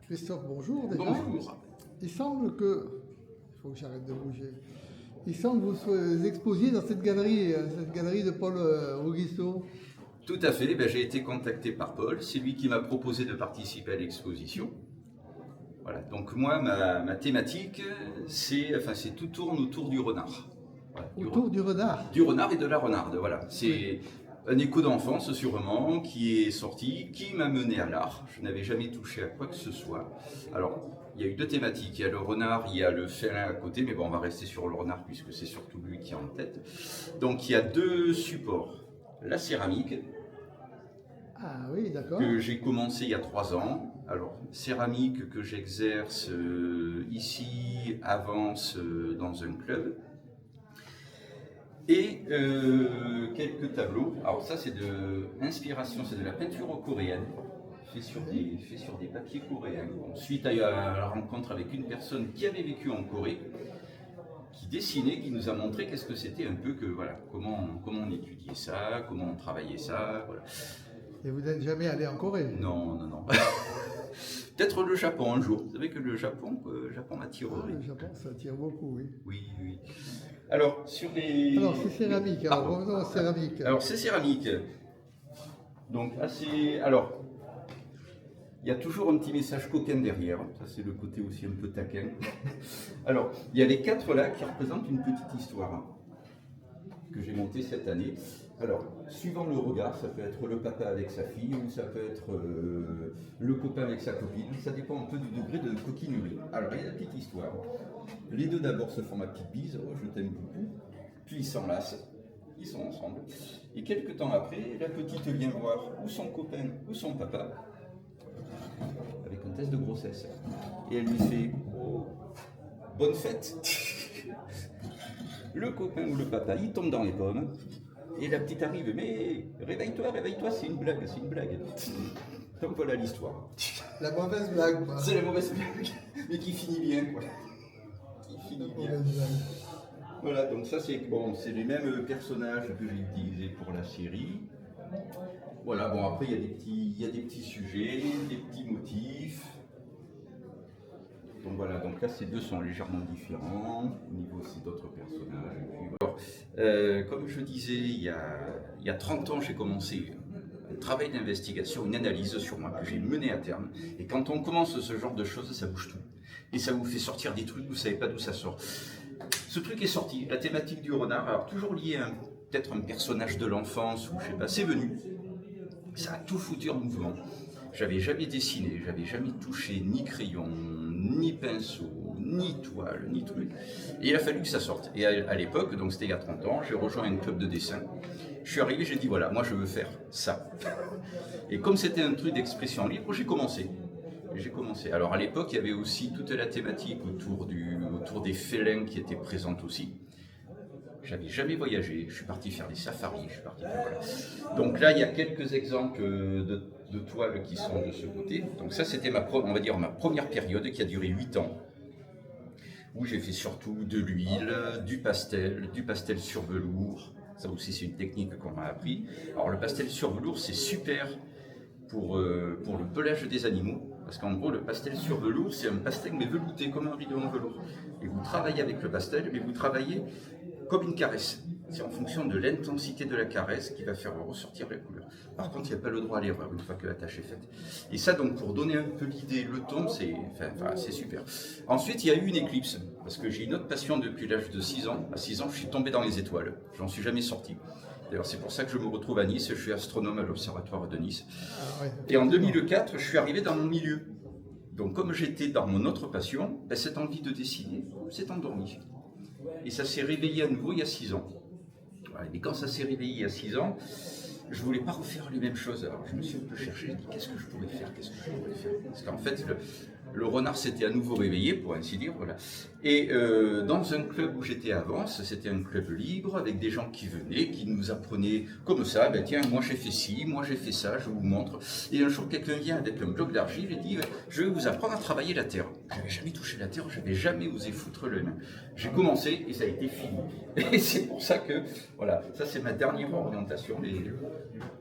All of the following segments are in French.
Christophe, bonjour déjà. Bonjour. Il semble que... Il faut que j'arrête de bouger. Il semble que vous exposiez dans cette galerie de Paul Augusto. Tout à fait, j'ai été contacté par Paul, c'est lui qui m'a proposé de participer à l'exposition. Voilà, donc moi, ma thématique, tout tourne autour du renard. Voilà, Du renard. Du renard et de la renarde, voilà. C'est un écho d'enfance sûrement qui est sorti, qui m'a mené à l'art. Je n'avais jamais touché à quoi que ce soit. Alors, il y a eu deux thématiques, il y a le renard, il y a le félin à côté, mais bon, on va rester sur le renard puisque c'est surtout lui qui est en tête. Donc il y a deux supports. La céramique, Ah oui, d'accord. que j'ai commencé il y a 3 ans. Alors, céramique que j'exerce ici, Avance, dans un club. Et quelques tableaux. Alors ça, c'est de inspiration, c'est de la peinture coréenne, fait sur des papiers coréens. Bon, suite à la rencontre avec une personne qui avait vécu en Corée, qui dessinait, qui nous a montré qu'est-ce que c'était un peu, comment on étudiait ça, comment on travaillait ça, voilà. Et vous n'êtes jamais allé en Corée? Non. Peut-être le Japon un jour. Vous savez que le Japon m'attire. Ah, le Japon, ça attire beaucoup, oui. Oui. Alors, sur les... Alors, c'est céramique. Alors, revenons aux céramiques. Alors, c'est céramique. Donc, Alors, il y a toujours un petit message coquin derrière. Ça, c'est le côté aussi un peu taquin. Alors, il y a les 4 là qui représentent une petite histoire que j'ai montée cette année. Alors, suivant le regard, ça peut être le papa avec sa fille ou ça peut être le copain avec sa copine. Ça dépend un peu du degré de coquinerie. Alors, il y a la petite histoire. Les deux d'abord se font ma petite bise, oh, je t'aime beaucoup. Puis ils s'enlacent, ils sont ensemble. Et quelques temps après, la petite vient voir ou son copain ou son papa avec un test de grossesse. Et elle lui fait oh, bonne fête. Le copain ou le papa, il tombe dans les pommes. Et la petite arrive, mais réveille-toi, c'est une blague. Donc voilà l'histoire. La mauvaise blague, quoi. C'est la mauvaise blague, mais qui finit bien, quoi. Voilà, donc ça c'est les mêmes personnages que j'ai utilisés pour la série. Voilà, bon après il y a des petits sujets, des petits motifs. Donc voilà, donc là ces deux sont légèrement différents au niveau aussi d'autres personnages. Et puis, alors, comme je disais, il y a 30 ans j'ai commencé un travail d'investigation, une analyse sur moi que j'ai mené à terme. Et quand on commence ce genre de choses, ça bouge tout. Et ça vous fait sortir des trucs, vous ne savez pas d'où ça sort. Ce truc est sorti, la thématique du renard, alors toujours lié à peut-être un personnage de l'enfance, ou je sais pas, c'est venu. Ça a tout foutu en mouvement. J'avais jamais dessiné, j'avais jamais touché ni crayon, ni pinceau, ni toile, ni truc. Et il a fallu que ça sorte. Et à l'époque, donc c'était il y a 30 ans, j'ai rejoint un club de dessin. Je suis arrivé, j'ai dit voilà, moi je veux faire ça. Et comme c'était un truc d'expression libre, j'ai commencé. Alors à l'époque, il y avait aussi toute la thématique autour des félins qui étaient présentes aussi. J'avais jamais voyagé, je suis parti faire des safaris, voilà. Donc là, il y a quelques exemples de toiles qui sont de ce côté. Donc ça, c'était ma première période qui a duré 8 ans, où j'ai fait surtout de l'huile, du pastel sur velours. Ça aussi, c'est une technique qu'on m'a appris. Alors le pastel sur velours, c'est super pour le pelage des animaux. Parce qu'en gros, le pastel sur velours, c'est un pastel mais velouté, comme un rideau en velours. Et vous travaillez avec le pastel, mais vous travaillez comme une caresse. C'est en fonction de l'intensité de la caresse qui va faire ressortir la couleur. Par contre, il n'y a pas le droit à l'erreur une fois que la tâche est faite. Et ça, donc, pour donner un peu l'idée, le ton, c'est super. Ensuite, il y a eu une éclipse, parce que j'ai une autre passion depuis l'âge de 6 ans. À 6 ans, je suis tombé dans les étoiles. J'en suis jamais sorti. D'ailleurs, c'est pour ça que je me retrouve à Nice, je suis astronome à l'Observatoire de Nice. Ah ouais. Et en 2004, je suis arrivé dans mon milieu. Donc comme j'étais dans mon autre passion, cette envie de dessiner s'est endormie. Et ça s'est réveillé à nouveau il y a 6 ans. Et quand ça s'est réveillé il y a 6 ans, je voulais pas refaire les mêmes choses. Alors je me suis un peu cherché, je me dit qu'est-ce que je pourrais faire, Parce qu'en fait, le renard s'était à nouveau réveillé, pour ainsi dire, voilà. Et dans un club où j'étais avant, c'était un club libre, avec des gens qui venaient, qui nous apprenaient comme ça, ben tiens, moi j'ai fait ci, moi j'ai fait ça, je vous montre. Et un jour, quelqu'un vient avec un bloc d'argile et dit, je vais vous apprendre à travailler la terre. J'avais jamais touché la terre, j'avais jamais osé foutre le main. J'ai commencé et ça a été fini. Et c'est pour ça que, voilà, ça c'est ma dernière orientation,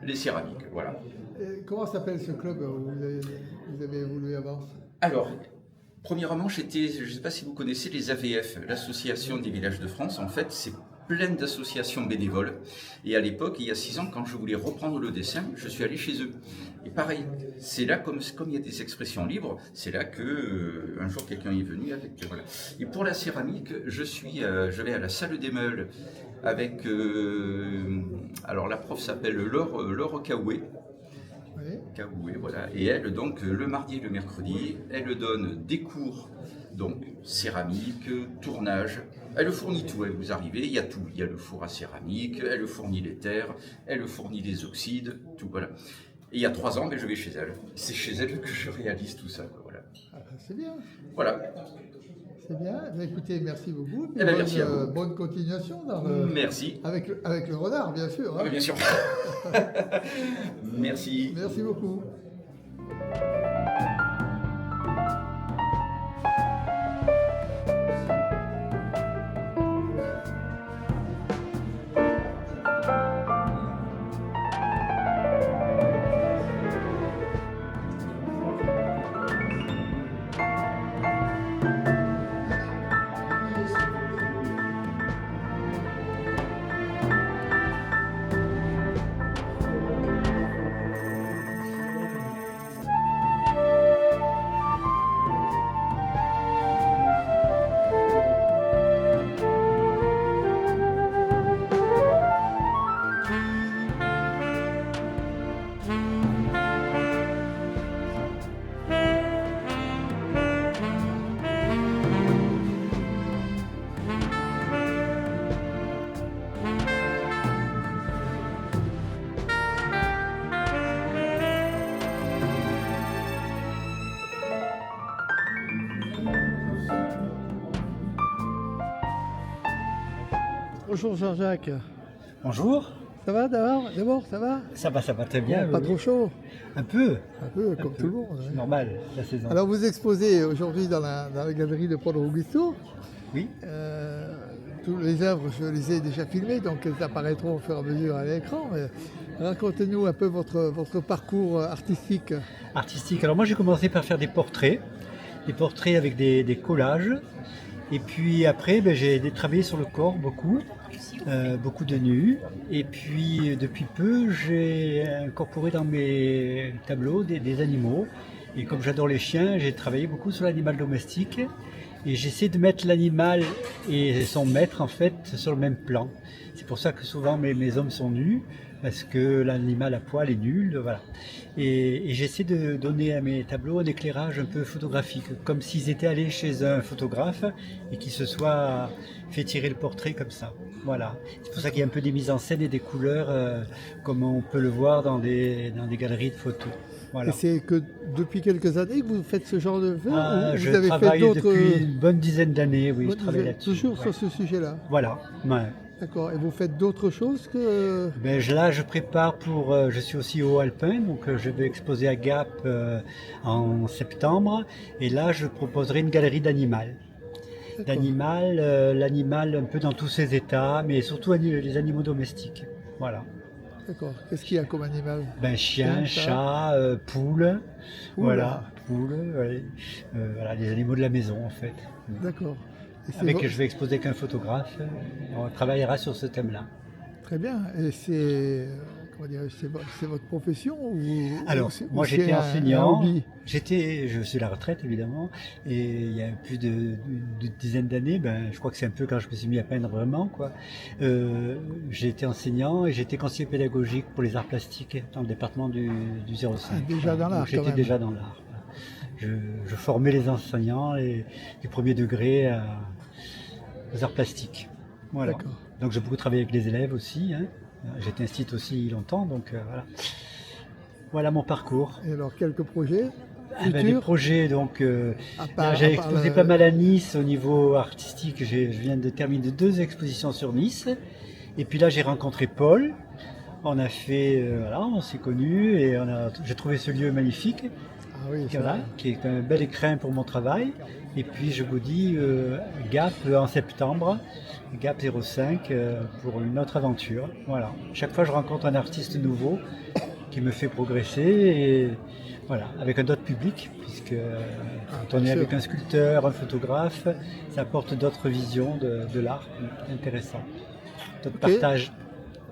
les céramiques, voilà. Et comment s'appelle ce club où vous avez évolué avant? Alors, premièrement, je ne sais pas si vous connaissez les AVF, l'Association des villages de France. En fait, c'est plein d'associations bénévoles. Et à l'époque, il y a 6 ans, quand je voulais reprendre le dessin, je suis allé chez eux. Et pareil, c'est là, comme il y a des expressions libres, c'est là que un jour quelqu'un est venu avec. Voilà. Et pour la céramique, je vais à la salle des meules avec. Alors la prof s'appelle Laure Caoué. Oui. Caoué, voilà. Et elle, donc, le mardi et le mercredi, elle donne des cours, donc céramique, tournage. Elle fournit tout, vous arrivez, il y a tout. Il y a le four à céramique, elle fournit les terres, elle fournit les oxydes, tout, voilà. Et il y a 3 ans, je vais chez elle. C'est chez elle que je réalise tout ça, voilà. Ah, c'est bien. Voilà. C'est bien. Mais écoutez, merci beaucoup. Eh ben, merci à vous. Bonne continuation. Merci. Avec le renard, bien sûr. Hein. Ah, bien sûr. Merci. Merci beaucoup. Bonjour Jean-Jacques. Bonjour. Ça va d'abord, ça va? Ça va très bien. Bon, pas oui. trop chaud? Un peu. Un peu, comme tout le monde. C'est Ouais. normal, la saison. Alors vous exposez aujourd'hui dans la galerie de Paul Augusto. Oui. Toutes les œuvres, je les ai déjà filmées, donc elles apparaîtront au fur et à mesure à l'écran. Racontez-nous un peu votre parcours artistique. Artistique. Alors moi j'ai commencé par faire des portraits avec des collages. Et puis après j'ai travaillé sur le corps beaucoup de nus. Et puis depuis peu j'ai incorporé dans mes tableaux des animaux. Et comme j'adore les chiens, j'ai travaillé beaucoup sur l'animal domestique. Et j'essaie de mettre l'animal et son maître en fait sur le même plan. C'est pour ça que souvent mes hommes sont nus, parce que l'animal à poil est nul, voilà. Et j'essaie de donner à mes tableaux un éclairage un peu photographique, comme s'ils étaient allés chez un photographe et qu'ils se soient fait tirer le portrait comme ça. Voilà. C'est pour ça qu'il y a un peu des mises en scène et des couleurs, comme on peut le voir dans des galeries de photos. Voilà. Et c'est que depuis quelques années que vous faites ce genre de œuvre ou Je vous avez fait travaille d'autres depuis une bonne dizaine d'années, oui, je travaille là-dessus. Toujours ouais. sur ce sujet-là. Voilà. Ouais. D'accord. Et vous faites d'autres choses que... Ben, là, je prépare pour. Je suis aussi au alpin, donc je vais exposer à Gap en septembre. Et là, je proposerai une galerie d'animal. L'animal un peu dans tous ses états, mais surtout les animaux domestiques. Voilà. D'accord. Qu'est-ce qu'il y a comme animal? Ben, chien, chat, poule. Voilà, poule. Ouais. Voilà, les animaux de la maison en fait. D'accord. Je vais exposer qu'un photographe. On travaillera sur ce thème-là. Très bien. Et c'est votre profession ou Alors, ou moi c'est j'étais un enseignant, hobby? je suis à la retraite évidemment, et il y a plus d'une dizaine d'années, je crois que c'est un peu quand je me suis mis à peindre vraiment, quoi. J'ai été enseignant et j'étais conseiller pédagogique pour les arts plastiques dans le département du 05. Déjà dans l'art, j'étais déjà dans l'art. Je formais les enseignants du premier degré aux arts plastiques. Voilà. D'accord. Donc j'ai beaucoup travaillé avec les élèves aussi. Hein. J'ai été institut aussi longtemps, donc voilà. Voilà mon parcours. Et alors, quelques projets Des futurs projets, donc à part- j'ai à part exposé le- pas mal à Nice au niveau artistique. Je viens de terminer 2 expositions sur Nice. Et puis là, j'ai rencontré Paul. On a fait, voilà, on s'est connus et j'ai trouvé ce lieu magnifique, Ah oui, ça, voilà, qui est un bel écrin pour mon travail. Et puis je vous dis Gap en septembre, Gap 05 pour une autre aventure. Voilà. Chaque fois, je rencontre un artiste nouveau qui me fait progresser et voilà, avec un autre public, puisque quand on est sûr. avec un sculpteur, un photographe, ça apporte d'autres visions de l'art intéressants, d'autres Ok. partages.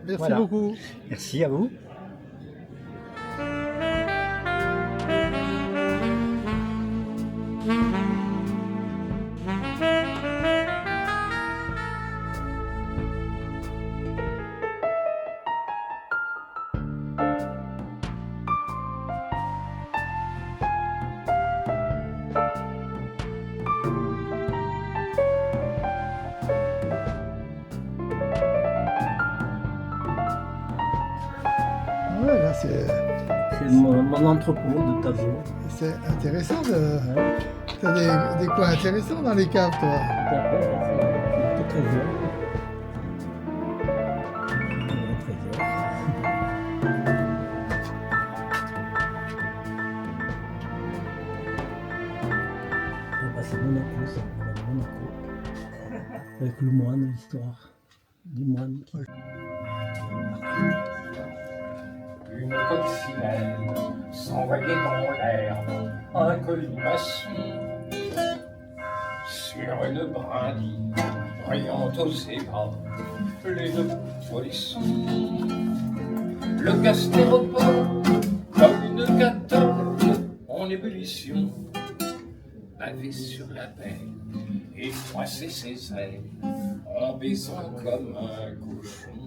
Merci Voilà. beaucoup. Merci à vous. Ouais, là, c'est mon entrepôt de tableaux. c'est intéressant. T'as des coins intéressants dans les caves, toi. C'est trésor. C'est Monaco, ça. Voilà, Monaco. Avec le moine, l'histoire du moine qui. Une coccinelle s'envoyait dans l'air un colimaçon sur une brindille riant aux ébats les deux poissons. Le gastéropode, comme une catole en ébullition, bavé sur la baie et froissait ses ailes en baisant comme un cochon.